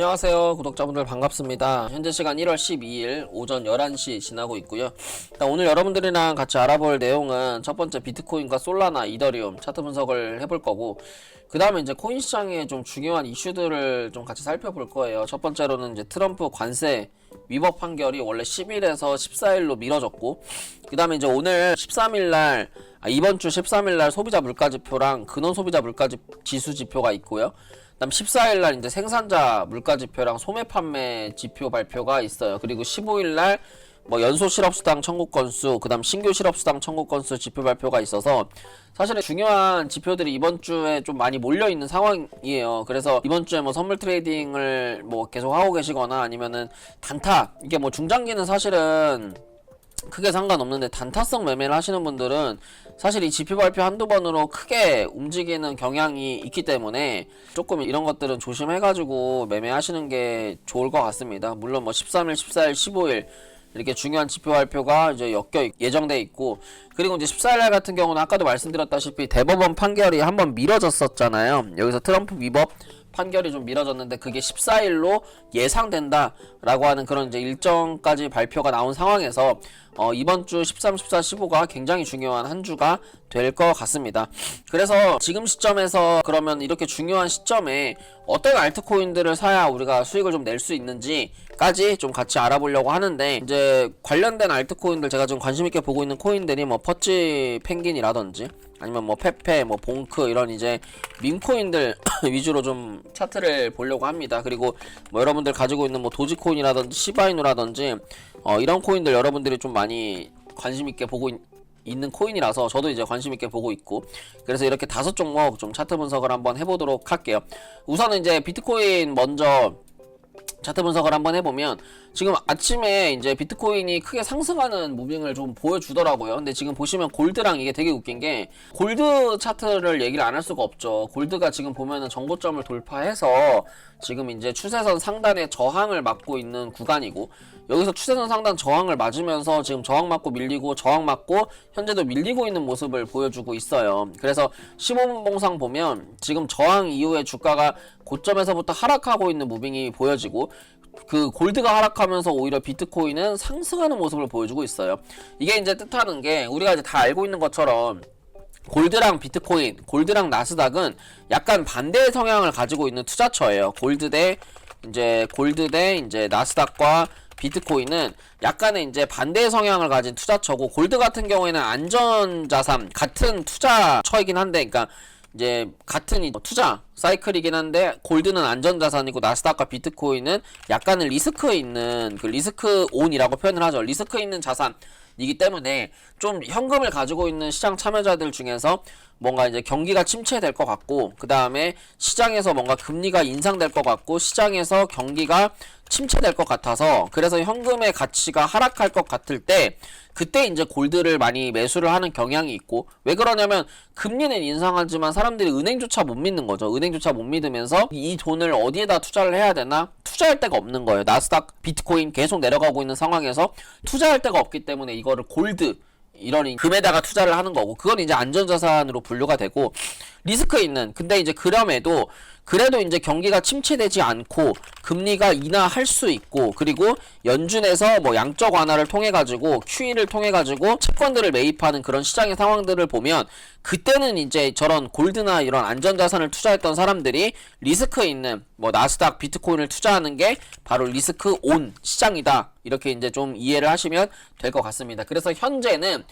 안녕하세요 구독자분들 반갑습니다. 현재 시간 1월 12일 오전 11시 지나고 있고요. 일단 오늘 여러분들이랑 같이 알아볼 내용은 첫 번째 비트코인과 솔라나, 이더리움 차트 분석을 해볼 거고, 그 다음에 이제 코인 시장의 좀 중요한 이슈들을 좀 같이 살펴볼 거예요. 첫 번째로는 이제 트럼프 관세 위법 판결이 원래 10일에서 14일로 미뤄졌고, 그 다음에 이제 오늘 13일날 이번 주 13일날 소비자 물가지표랑 근원 소비자 물가지수 지표가 있고요. 그다음 14일날 이제 생산자 물가지표랑 소매 판매 지표 발표가 있어요. 그리고 15일날 뭐 연소 실업수당 청구 건수, 그다음 신규 실업수당 청구 건수 지표 발표가 있어서 사실은 중요한 지표들이 이번 주에 좀 많이 몰려 있는 상황이에요. 그래서 이번 주에 뭐 선물 트레이딩을 뭐 계속 하고 계시거나 아니면은 단타, 이게 뭐 중장기는 사실은 크게 상관없는데 단타성 매매를 하시는 분들은 사실 이 지표 발표 한두 번으로 크게 움직이는 경향이 있기 때문에 조금 이런 것들은 조심해가지고 매매하시는 게 좋을 것 같습니다. 물론 뭐 13일, 14일, 15일 이렇게 중요한 지표 발표가 이제 예정돼 있고, 그리고 이제 14일날 같은 경우는 아까도 말씀드렸다시피 대법원 판결이 한번 미뤄졌었잖아요. 여기서 트럼프 위법 판결이 좀 미뤄졌는데 그게 14일로 예상된다 라고 하는 그런 이제 일정까지 발표가 나온 상황에서 이번 주 13, 14, 15가 굉장히 중요한 한 주가 될 것 같습니다. 그래서 지금 시점에서 그러면 이렇게 중요한 시점에 어떤 알트코인들을 사야 우리가 수익을 좀 낼 수 있는지까지 좀 같이 알아보려고 하는데, 이제 관련된 알트코인들 제가 좀 관심있게 보고 있는 코인들이 뭐 퍼치 펭귄이라든지 아니면 뭐 페페, 뭐 봉크 이런 이제 밈코인들 위주로 좀 차트를 보려고 합니다. 그리고 뭐 여러분들 가지고 있는 뭐 도지코인이라든지 시바이누라든지 이런 코인들 여러분들이 좀 많이 관심있게 보고 있는 코인이라서 저도 이제 관심있게 보고 있고, 그래서 이렇게 5종목 좀 차트 분석을 한번 해보도록 할게요. 우선은 이제 비트코인 먼저 차트 분석을 한번 해보면 지금 아침에 이제 비트코인이 크게 상승하는 무빙을 좀 보여주더라고요. 근데 지금 보시면 골드랑 이게 되게 웃긴 게, 골드 차트를 얘기를 안 할 수가 없죠. 골드가 지금 보면은 정고점을 돌파해서 지금 이제 추세선 상단에 저항을 맞고 있는 구간이고, 여기서 추세선 상단 저항을 맞으면서 지금 저항 맞고 밀리고 저항 맞고 현재도 밀리고 있는 모습을 보여주고 있어요. 그래서 15분 봉상 보면 지금 저항 이후에 주가가 고점에서부터 하락하고 있는 무빙이 보여지고, 그 골드가 하락하면서 오히려 비트코인은 상승하는 모습을 보여주고 있어요. 이게 이제 뜻하는 게 우리가 이제 다 알고 있는 것처럼 골드랑 비트코인, 골드랑 나스닥은 약간 반대의 성향을 가지고 있는 투자처예요. 골드 대 이제 나스닥과 비트코인은 약간의 이제 반대의 성향을 가진 투자처고, 골드 같은 경우에는 안전자산 같은 투자처이긴 한데, 그러니까 이제 같은 투자 사이클이긴 한데 골드는 안전자산이고 나스닥과 비트코인은 약간은 리스크 있는, 그 리스크 온이라고 표현을 하죠. 리스크 있는 자산이기 때문에 좀 현금을 가지고 있는 시장 참여자들 중에서 뭔가 이제 경기가 침체될 것 같고, 그 다음에 시장에서 뭔가 금리가 인상될 것 같고, 시장에서 경기가 침체될 것 같아서, 그래서 현금의 가치가 하락할 것 같을 때 그때 이제 골드를 많이 매수를 하는 경향이 있고, 왜 그러냐면 금리는 인상하지만 사람들이 은행조차 못 믿는 거죠. 은행조차 못 믿으면서 이 돈을 어디에다 투자를 해야 되나 투자할 데가 없는 거예요. 나스닥, 비트코인 계속 내려가고 있는 상황에서 투자할 데가 없기 때문에 이거를 골드, 이런 금에다가 투자를 하는 거고, 그건 이제 안전자산으로 분류가 되고, 리스크 있는, 근데 이제 그래도 이제 경기가 침체되지 않고 금리가 인하할 수 있고, 그리고 연준에서 뭐 양적 완화를 통해 가지고 QE를 통해 가지고 채권들을 매입하는 그런 시장의 상황들을 보면, 그때는 이제 저런 골드나 이런 안전자산을 투자했던 사람들이 리스크 있는 뭐 나스닥, 비트코인을 투자하는 게 바로 리스크 온 시장이다, 이렇게 이제 좀 이해를 하시면 될 것 같습니다. 그래서 현재는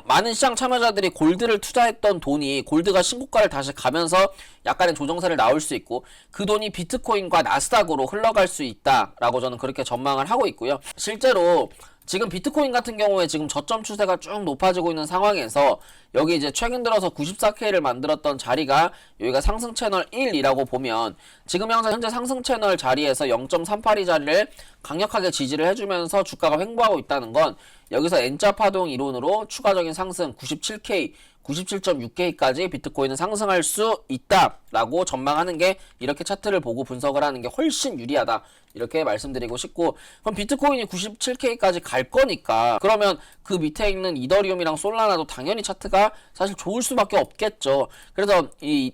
많은 시장 참여자들이 골드를 투자했던 돈이 골드가 신고가를 다시 가면서 약간의 조정세를 나올 수 있고, 그 돈이 비트코인과 나스닥으로 흘러갈 수 있다라고 저는 그렇게 전망을 하고 있고요. 실제로 지금 비트코인 같은 경우에 지금 저점 추세가 쭉 높아지고 있는 상황에서 여기 이제 최근 들어서 94K를 만들었던 자리가 여기가 상승 채널 1이라고 보면, 지금 현재 상승 채널 자리에서 0.382 자리를 강력하게 지지를 해주면서 주가가 횡보하고 있다는 건, 여기서 N자 파동 이론으로 추가적인 상승 97K, 97.6K까지 비트코인은 상승할 수 있다라고 전망하는 게, 이렇게 차트를 보고 분석을 하는 게 훨씬 유리하다, 이렇게 말씀드리고 싶고, 그럼 비트코인이 97K까지 갈 거니까 그러면 그 밑에 있는 이더리움이랑 솔라나도 당연히 차트가 사실 좋을 수밖에 없겠죠. 그래서 이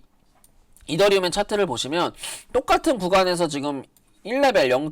이더리움의 차트를 보시면 똑같은 구간에서 지금 1레벨 0.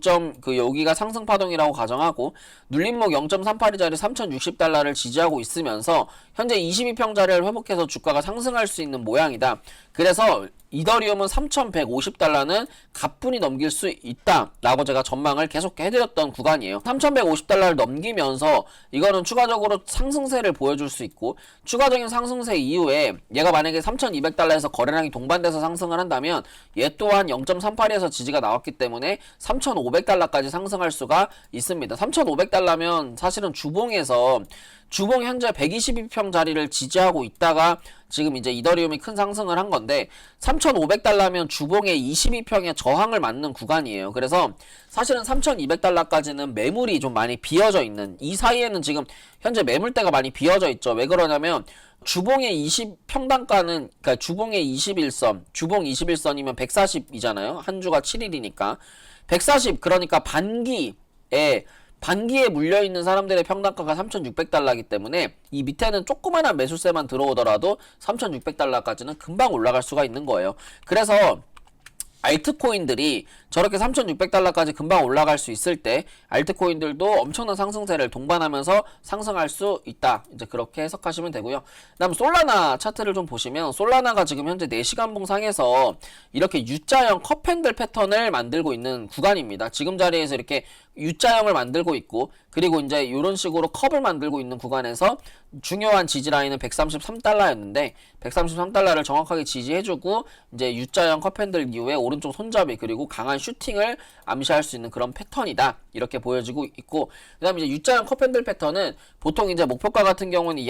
여기가 상승 파동이라고 가정하고 눌림목 0.38이짜리 3060달러를 지지하고 있으면서 현재 22평짜리를 회복해서 주가가 상승할 수 있는 모양이다. 그래서 이더리움은 3150달러는 가뿐히 넘길 수 있다 라고 제가 전망을 계속 해드렸던 구간이에요. 3150달러를 넘기면서 이거는 추가적으로 상승세를 보여줄 수 있고, 추가적인 상승세 이후에 얘가 만약에 3200달러에서 거래량이 동반돼서 상승을 한다면 얘 또한 0.38에서 지지가 나왔기 때문에 3500달러까지 상승할 수가 있습니다. 3500달러면 사실은 주봉 현재 122평 자리를 지지하고 있다가 지금 이제 이더리움이 큰 상승을 한 건데, 3,500달러면 주봉의 22평의 저항을 맞는 구간이에요. 그래서 사실은 3,200달러까지는 매물이 좀 많이 비어져 있는, 이 사이에는 지금 현재 매물대가 많이 비어져 있죠. 왜 그러냐면 주봉의 20평단가는, 그러니까 주봉의 21선, 주봉 21선이면 140이잖아요. 한 주가 7일이니까 140, 그러니까 반기에 물려있는 사람들의 평단가가 3,600달러이기 때문에 이 밑에는 조그마한 매수세만 들어오더라도 3,600달러까지는 금방 올라갈 수가 있는 거예요. 그래서 알트코인들이 저렇게 3,600달러까지 금방 올라갈 수 있을 때 알트코인들도 엄청난 상승세를 동반하면서 상승할 수 있다. 이제 그렇게 해석하시면 되고요. 그다음 솔라나 차트를 좀 보시면, 솔라나가 지금 현재 4시간 봉상에서 이렇게 U자형 컵핸들 패턴을 만들고 있는 구간입니다. 지금 자리에서 이렇게 U자형을 만들고 있고, 그리고 이제 이런 식으로 컵을 만들고 있는 구간에서 중요한 지지 라인은 133달러였는데 133달러를 정확하게 지지해주고 이제 U자형 컵핸들 이후에 오른쪽 손잡이 그리고 강한 슈팅을 암시할 수 있는 그런 패턴이다, 이렇게 보여지고 있고, 그 다음에 이제 U자형 컵핸들 패턴은 보통 이제 목표가 같은 경우는 이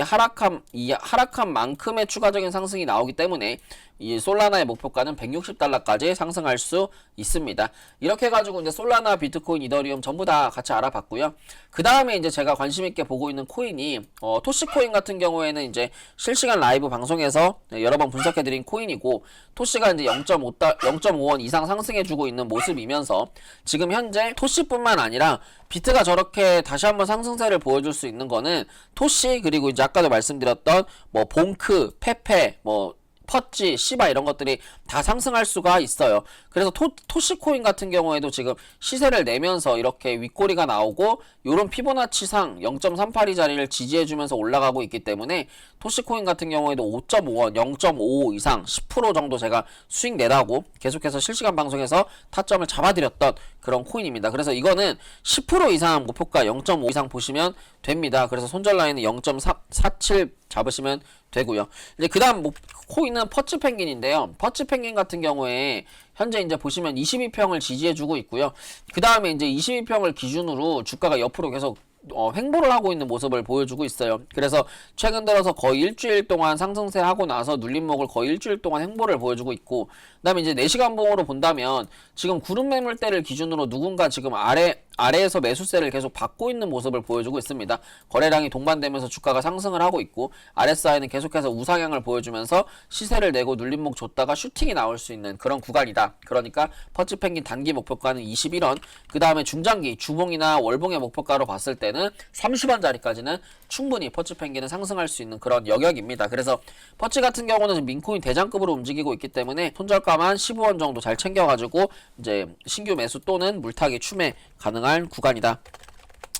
하락함만큼의 추가적인 상승이 나오기 때문에 이 솔라나의 목표가는 160달러까지 상승할 수 있습니다. 이렇게 해가지고 이제 솔라나, 비트코인, 이더리움 전부 다 같이 알아봤고요. 그 다음에 이제 제가 관심있게 보고 있는 코인이 토시코인 같은 경우에는 이제 실시간 라이브 방송에서 여러 번 분석해드린 코인이고, 토시가 이제 0.5원 이상 상승해주고 있는 모습이면서 지금 현재 토시뿐만 아니라 비트가 저렇게 다시 한번 상승세를 보여줄 수 있는 거는 토시, 그리고 이제 아까도 말씀드렸던 뭐 봉크, 페페, 뭐 퍼치, 시바 이런 것들이 다 상승할 수가 있어요. 그래서 토시코인 같은 경우에도 지금 시세를 내면서 이렇게 윗꼬리가 나오고 요런 피보나치상 0.38이 자리를 지지해주면서 올라가고 있기 때문에 토시코인 같은 경우에도 5.5원, 0.55 이상 10% 정도 제가 수익 내라고 계속해서 실시간 방송에서 타점을 잡아드렸던 그런 코인입니다. 그래서 이거는 10% 이상 목표가 0.5 이상 보시면 됩니다. 그래서 손절 라인은 0.47 잡으시면 되고요. 이제 그다음 코인은 퍼치펭귄인데요. 퍼치펭귄 같은 경우에 현재 이제 보시면 22평을 지지해주고 있고요. 그 다음에 이제 22평을 기준으로 주가가 옆으로 계속 횡보를 하고 있는 모습을 보여주고 있어요. 그래서 최근 들어서 거의 일주일 동안 상승세 하고 나서 눌림목을 거의 일주일 동안 횡보를 보여주고 있고, 그 다음에 이제 4시간 봉으로 본다면 지금 구름 매물대를 기준으로 누군가 지금 아래에서 매수세를 계속 받고 있는 모습을 보여주고 있습니다. 거래량이 동반되면서 주가가 상승을 하고 있고, RSI는 계속해서 우상향을 보여주면서 시세를 내고 눌림목 줬다가 슈팅이 나올 수 있는 그런 구간이다. 그러니까 퍼치펭귄 단기 목표가는 21원, 그 다음에 중장기 주봉이나 월봉의 목표가로 봤을 때는 30원짜리까지는 충분히 퍼치펭귄은 상승할 수 있는 그런 영역입니다. 그래서 퍼치 같은 경우는 민코인 대장급으로 움직이고 있기 때문에 손절가만 15원 정도 잘 챙겨가지고 이제 신규 매수 또는 물타기 추매 가능한 구간이다.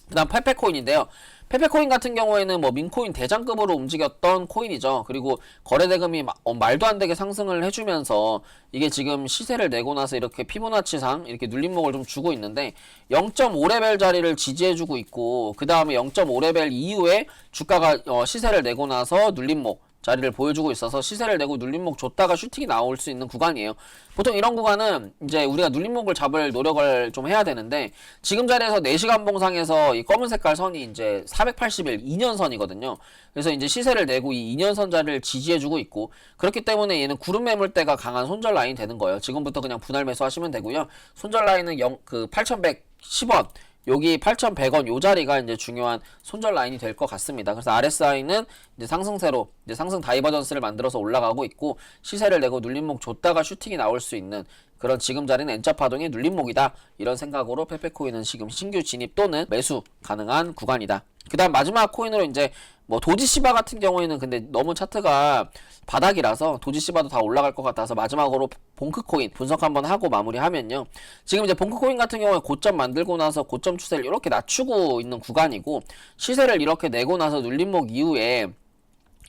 그 다음 페페코인인데요. 페페코인 같은 경우에는 뭐 민코인 대장급으로 움직였던 코인이죠. 그리고 거래대금이 말도 안 되게 상승을 해주면서 이게 지금 시세를 내고 나서 이렇게 피보나치상 이렇게 눌림목을 좀 주고 있는데 0.5레벨 자리를 지지해주고 있고, 그 다음에 0.5레벨 이후에 주가가 시세를 내고 나서 눌림목 자리를 보여주고 있어서 시세를 내고 눌림목 줬다가 슈팅이 나올 수 있는 구간이에요. 보통 이런 구간은 이제 우리가 눌림목을 잡을 노력을 좀 해야 되는데, 지금 자리에서 4시간 봉상에서 이 검은 색깔 선이 이제 480일 2년선이거든요. 그래서 이제 시세를 내고 이 2년선 자리를 지지해주고 있고, 그렇기 때문에 얘는 구름 매물대가 강한 손절 라인 되는 거예요. 지금부터 그냥 분할 매수 하시면 되고요. 손절 라인은 8,110원, 여기 8,100원 요 자리가 이제 중요한 손절 라인이 될 것 같습니다. 그래서 RSI는 이제 상승세로 이제 상승 다이버전스를 만들어서 올라가고 있고, 시세를 내고 눌림목 줬다가 슈팅이 나올 수 있는 그런 지금 자리는 N자 파동의 눌림목이다, 이런 생각으로 페페코인은 지금 신규 진입 또는 매수 가능한 구간이다. 그 다음 마지막 코인으로 이제 뭐 도지시바 같은 경우에는 근데 너무 차트가 바닥이라서 도지시바도 다 올라갈 것 같아서 마지막으로 봉크코인 분석 한번 하고 마무리하면요. 지금 이제 봉크코인 같은 경우에 고점 만들고 나서 고점 추세를 이렇게 낮추고 있는 구간이고, 시세를 이렇게 내고 나서 눌림목 이후에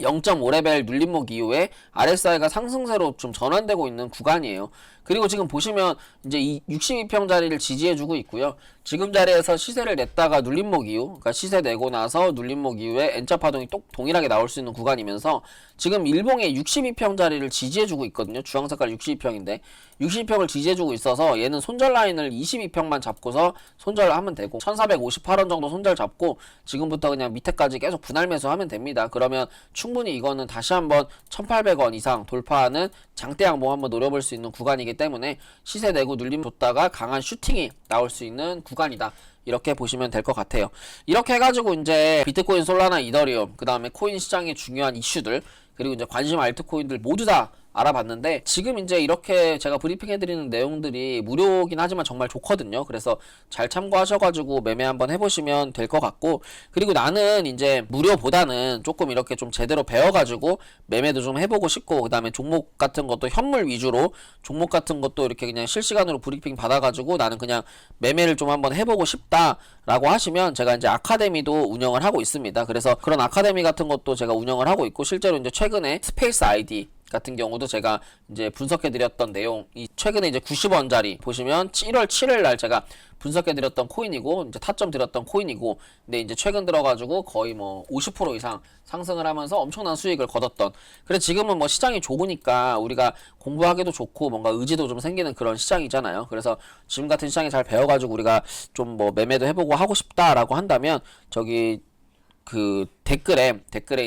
0.5레벨 눌림목 이후에 RSI가 상승세로 좀 전환되고 있는 구간이에요. 그리고 지금 보시면 이제 이 62평 자리를 지지해주고 있고요. 지금 자리에서 시세를 냈다가 눌림목 이후, 그러니까 시세 내고 나서 눌림목 이후에 N자 파동이 또 동일하게 나올 수 있는 구간이면서 지금 일봉의 62평 자리를 지지해주고 있거든요. 주황 색깔 62평인데 62평을 지지해주고 있어서 얘는 손절 라인을 22평만 잡고서 손절을 하면 되고 1458원 정도 손절 잡고 지금부터 그냥 밑에까지 계속 분할 매수하면 됩니다. 그러면 충분히 이거는 다시 한번 1800원 이상 돌파하는 장대 양봉 한번 노려볼 수 있는 구간이기 때문에 시세 내고 눌림 줬다가 강한 슈팅이 나올 수 있는 구간이다. 이렇게 보시면 될 것 같아요. 이렇게 해가지고 이제 비트코인, 솔라나, 이더리움, 그 다음에 코인 시장의 중요한 이슈들, 그리고 이제 관심 알트코인들 모두 다 알아봤는데, 지금 이제 이렇게 제가 브리핑해드리는 내용들이 무료긴 하지만 정말 좋거든요. 그래서 잘 참고하셔가지고 매매 한번 해보시면 될 것 같고, 그리고 나는 이제 무료보다는 조금 이렇게 좀 제대로 배워가지고 매매도 좀 해보고 싶고, 그 다음에 종목 같은 것도 현물 위주로 종목 같은 것도 이렇게 그냥 실시간으로 브리핑 받아가지고 나는 그냥 매매를 좀 한번 해보고 싶다라고 하시면 제가 이제 아카데미도 운영을 하고 있습니다. 그래서 그런 아카데미 같은 것도 제가 운영을 하고 있고, 실제로 이제 최근에 스페이스 아이디 같은 경우도 제가 이제 분석해드렸던 내용, 이 최근에 이제 90원짜리 보시면 1월 7일 날 제가 분석해드렸던 코인이고, 이제 타점 드렸던 코인이고, 근데 이제 최근 들어가지고 거의 뭐 50% 이상 상승을 하면서 엄청난 수익을 거뒀던, 그래 지금은 뭐 시장이 좋으니까 우리가 공부하기도 좋고 뭔가 의지도 좀 생기는 그런 시장이잖아요. 그래서 지금 같은 시장에 잘 배워가지고 우리가 좀 뭐 매매도 해보고 하고 싶다라고 한다면 저기 그 댓글에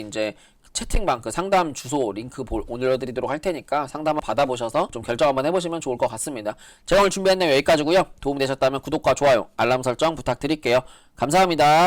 이제 채팅방 그 상담 주소 링크 올려드리도록 할 테니까 상담을 받아보셔서 좀 결정 한번 해보시면 좋을 것 같습니다. 제가 오늘 준비한 내용 여기까지고요. 도움되셨다면 구독과 좋아요, 알람 설정 부탁드릴게요. 감사합니다.